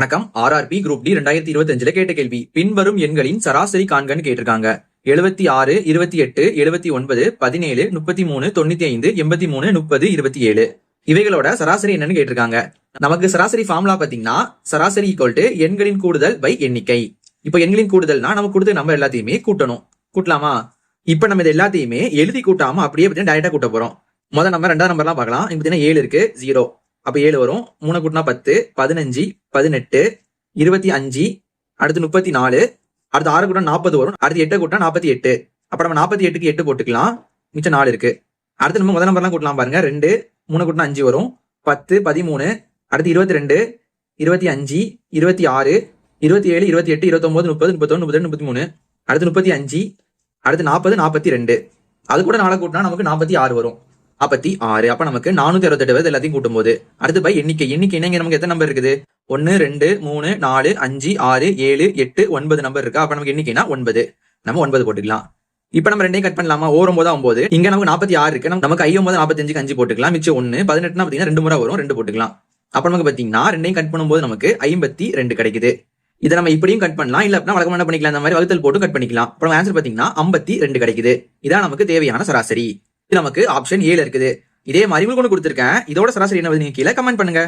வணக்கம். RRB group D 2025 கேட்ட கேள்வி. பின்வரும் எண்களின் சராசரி காண்கன்னு கேட்டிருக்காங்க. 76, 28, 79, 17, 33, 95, 83, 30, 27 இவைகளோட சராசரி என்னன்னு கேட்டிருக்காங்க. நமக்கு சராசரி ஃபார்முலா பாத்தீங்கன்னா சராசரி ஈக்குவல் டு எண்களின் கூடுதல் பை எண்ணிக்கை. இப்ப எண்களின் கூடுதல்னா நம்ம கொடுத்த நம்பர் எல்லாத்தையுமே கூட்டணும். கூட்டலாமா? இப்ப நம்ம இது எல்லாத்தையுமே எழுதி கூட்டாம அப்படியே பார்த்தீங்கன்னா டைரக்டா கூட்ட போறோம். முதல் நம்பர் ரெண்டாவது நம்பர்லாம் பார்க்கலாம். இங்க பாத்தீங்கன்னா 7 இருக்கு, 0. அப்ப 7 வரும். 3 கூட்டினா 10, 15, 18, 25, அடுத்து 34, அடுத்து 6 கூட்டினா 40 வரும். அடுத்து 8 கூட்டினா 48. அப்ப நம்ம 48க்கு 8 போட்டுக்கலாம். மிச்சம் 4 இருக்கு. அடுத்து நம்ம முதல் நம்பர்லாம் கூட்டலாம் பாருங்க. 2, 3 கூட்டினா 5 வரும். 10, 13, அடுத்து 22, 25, 26, 27, 28, 29, 30, 31, 32, 33, அடுத்து 35, அடுத்து 40, 42. அது கூட 4 கூட்டினா நமக்கு 46 வரும். 56. அப்ப நமக்கு 468 வருது எல்லாத்தையும் கூட்டும் போது. அடுத்து பை எண்ணிக்கை. எண்ணிக்கை நமக்கு எத்தனை நம்பர் இருக்குது? 1, 2, 3, 4, 5, 6, 7, 8, 9 நம்பர் இருக்கா? அப்ப நமக்கு எண்ணிக்கைனா 9. நம்ம 9 போட்டுக்கலாம். இப்ப நம்ம ரெண்டையும் கட் பண்ணலாமா? 9 இங்க நமக்கு 46 இருக்கு. நமக்கு 9 45க்கு 5 போட்டுக்கலாம். மிச்சம் 1. 18 பாத்தீங்கன்னா 2 முறை வரும். 2 போட்டுக்கலாம். அப்ப நமக்கு பாத்தீங்கன்னா ரெண்டையும் கட் பண்ணும்போது நமக்கு 52 கிடைக்குது. இதை நம்ம இப்படியும் கட் பண்ணலாம். இல்ல அப்படின்னா வழக்கமா என்ன பண்ணிக்கலாம், இந்த மாதிரி வகுத்தல் போட்டு கட் பண்ணிக்கலாம். அப்புறம் ஆன்சர் பாத்தீங்கன்னா 52 கிடைக்குது. இதான் நமக்கு தேவையான சராசரி. இது நமக்கு ஆப்ஷன் 7 இருக்குது. இதே மாதிரி உங்களுக்கு கொடுத்திருக்கேன். இதோட சராசரி என்ன நீங்க கீழே கமெண்ட் பண்ணுங்க.